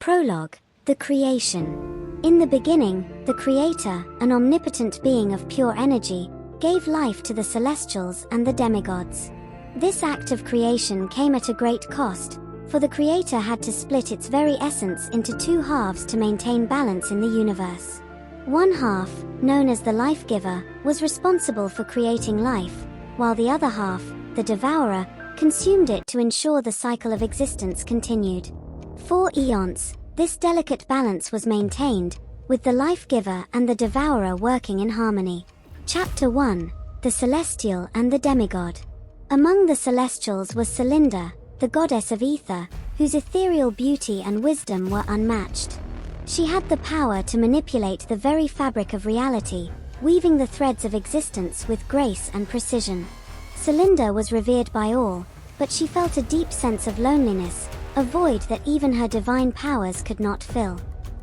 Prologue: The Creation. In the beginning, the Creator, an omnipotent being of pure energy, gave life to the celestials and the demigods. This act of creation came at a great cost, for the Creator had to split its very essence into two halves to maintain balance in the universe. One half, known as the Life-Giver, was responsible for creating life, while the other half, the Devourer, consumed it to ensure the cycle of existence continued. For eons, this delicate balance was maintained, with the Life-Giver and the Devourer working in harmony. Chapter 1: The Celestial and the Demigod. Among the Celestials was Celinda, the goddess of ether, whose ethereal beauty and wisdom were unmatched. She had the power to manipulate the very fabric of reality, weaving the threads of existence with grace and precision. Celinda was revered by all, but she felt a deep sense of loneliness, a void that even her divine powers could not fill.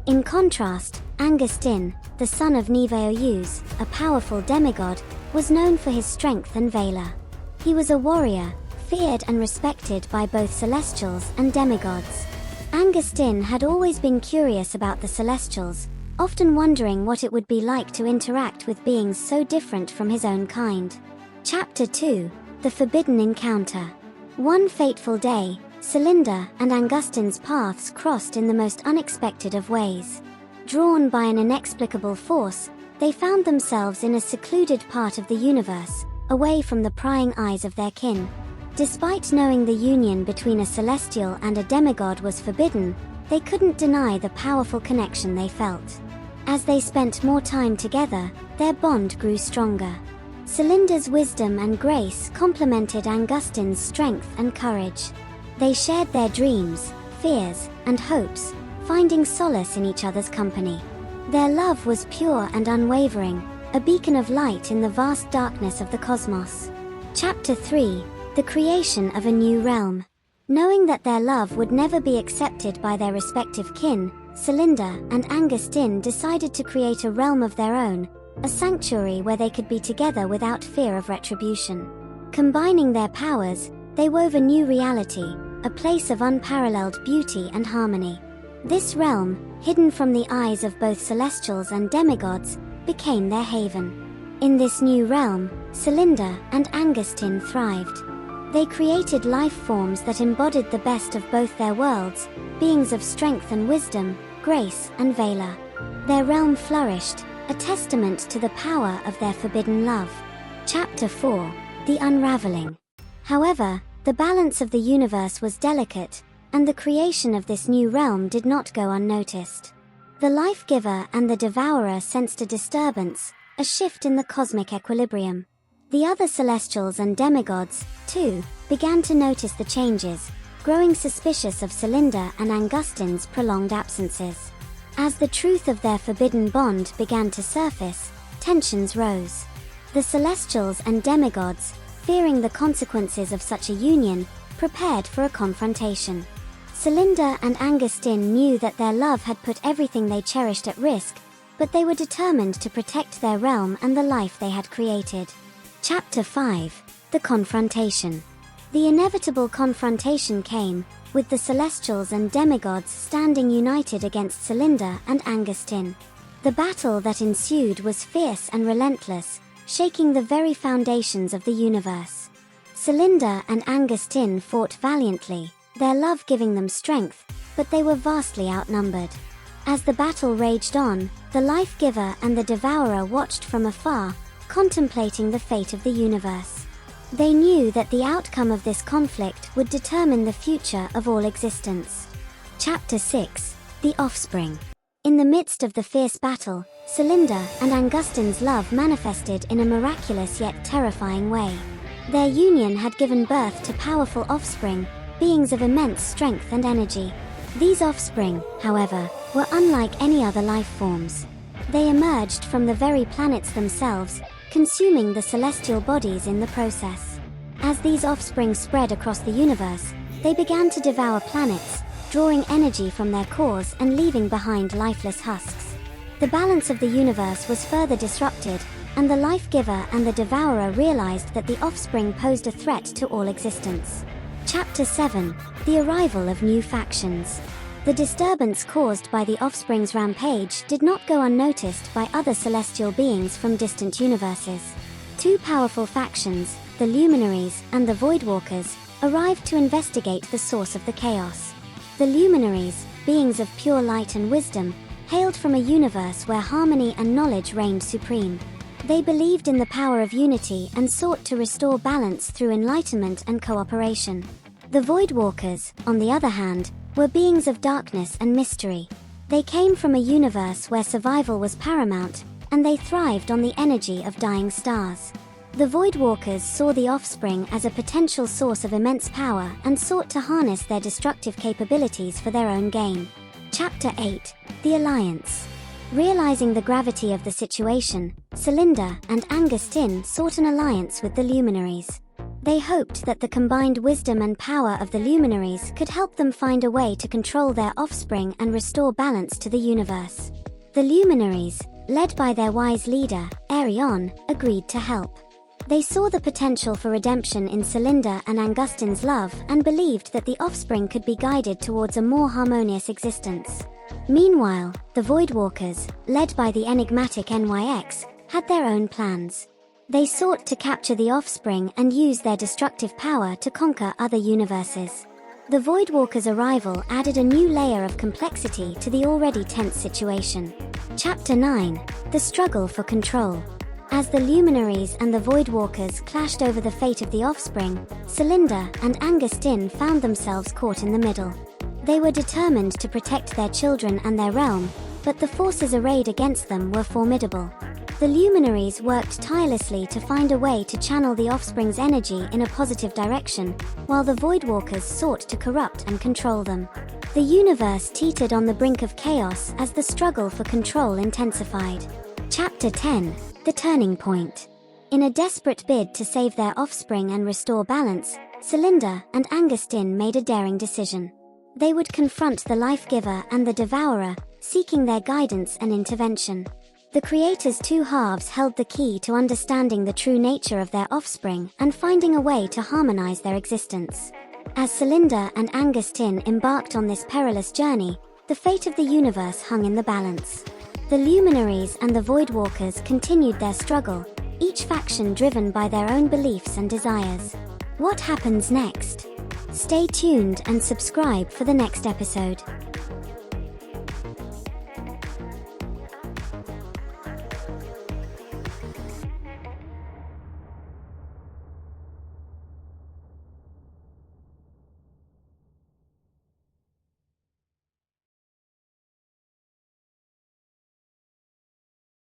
In contrast, Angustin, the son of Nevaeus, a powerful demigod, was known for his strength and valor. He was a warrior, feared and respected by both celestials and demigods. Angustin had always been curious about the celestials, often wondering what it would be like to interact with beings so different from his own kind. Chapter 2: The Forbidden Encounter. One fateful day, Celinda and Angustin's paths crossed in the most unexpected of ways. Drawn by an inexplicable force, they found themselves in a secluded part of the universe, away from the prying eyes of their kin. Despite knowing the union between a celestial and a demigod was forbidden, they couldn't deny the powerful connection they felt. As they spent more time together, their bond grew stronger. Celinda's wisdom and grace complemented Angustin's strength and courage. They shared their dreams, fears, and hopes, finding solace in each other's company. Their love was pure and unwavering, a beacon of light in the vast darkness of the cosmos. Chapter 3: The Creation of a New Realm. Knowing that their love would never be accepted by their respective kin, Celinda and Angustin decided to create a realm of their own, a sanctuary where they could be together without fear of retribution. Combining their powers, they wove a new reality, a place of unparalleled beauty and harmony. This realm, hidden from the eyes of both celestials and demigods, became their haven. In this new realm, Celinda and Angustin thrived. They created life forms that embodied the best of both their worlds, beings of strength and wisdom, grace and valor. Their realm flourished, a testament to the power of their forbidden love. Chapter 4: The Unraveling. However, the balance of the universe was delicate, and the creation of this new realm did not go unnoticed. The Life-Giver and the Devourer sensed a disturbance, a shift in the cosmic equilibrium. The other celestials and demigods, too, began to notice the changes, growing suspicious of Celinda and Angustin's prolonged absences. As the truth of their forbidden bond began to surface, tensions rose. The celestials and demigods, fearing the consequences of such a union, prepared for a confrontation. Celinda and Angustin knew that their love had put everything they cherished at risk, but they were determined to protect their realm and the life they had created. Chapter 5: The Confrontation. The inevitable confrontation came, with the celestials and demigods standing united against Celinda and Angustin. The battle that ensued was fierce and relentless, shaking the very foundations of the universe. Celinda and Angustin fought valiantly, their love giving them strength, but they were vastly outnumbered. As the battle raged on, the Life-Giver and the Devourer watched from afar, contemplating the fate of the universe. They knew that the outcome of this conflict would determine the future of all existence. Chapter 6: The Offspring. In the midst of the fierce battle, Celinda and Angustin's love manifested in a miraculous yet terrifying way. Their union had given birth to powerful offspring, beings of immense strength and energy. These offspring, however, were unlike any other life forms. They emerged from the very planets themselves, consuming the celestial bodies in the process. As these offspring spread across the universe, they began to devour planets, drawing energy from their cores and leaving behind lifeless husks. The balance of the universe was further disrupted, and the Life-Giver and the Devourer realized that the offspring posed a threat to all existence. Chapter 7: The Arrival of New Factions. The disturbance caused by the Offspring's rampage did not go unnoticed by other celestial beings from distant universes. Two powerful factions, the Luminaries and the Voidwalkers, arrived to investigate the source of the chaos. The Luminaries, beings of pure light and wisdom, hailed from a universe where harmony and knowledge reigned supreme. They believed in the power of unity and sought to restore balance through enlightenment and cooperation. The Voidwalkers, on the other hand, were beings of darkness and mystery. They came from a universe where survival was paramount, and they thrived on the energy of dying stars. The Voidwalkers saw the Offspring as a potential source of immense power and sought to harness their destructive capabilities for their own gain. Chapter 8: The Alliance. Realizing the gravity of the situation, Celinda and Angustin sought an alliance with the Luminaries. They hoped that the combined wisdom and power of the Luminaries could help them find a way to control their offspring and restore balance to the universe. The Luminaries, led by their wise leader, Arion, agreed to help. They saw the potential for redemption in Celinda and Angustin's love and believed that the offspring could be guided towards a more harmonious existence. Meanwhile, the Voidwalkers, led by the enigmatic NYX, had their own plans. They sought to capture the offspring and use their destructive power to conquer other universes. The Voidwalkers' arrival added a new layer of complexity to the already tense situation. Chapter 9: The Struggle for Control. As the Luminaries and the Voidwalkers clashed over the fate of the offspring, Celinda and Angustin found themselves caught in the middle. They were determined to protect their children and their realm, but the forces arrayed against them were formidable. The Luminaries worked tirelessly to find a way to channel the offspring's energy in a positive direction, while the Voidwalkers sought to corrupt and control them. The universe teetered on the brink of chaos as the struggle for control intensified. Chapter 10: The Turning Point. In a desperate bid to save their offspring and restore balance, Celinda and Angustin made a daring decision. They would confront the Life-Giver and the Devourer, seeking their guidance and intervention. The Creator's two halves held the key to understanding the true nature of their offspring and finding a way to harmonize their existence. As Celinda and Angustin embarked on this perilous journey, the fate of the universe hung in the balance. The Luminaries and the Voidwalkers continued their struggle, each faction driven by their own beliefs and desires. What happens next? Stay tuned and subscribe for the next episode.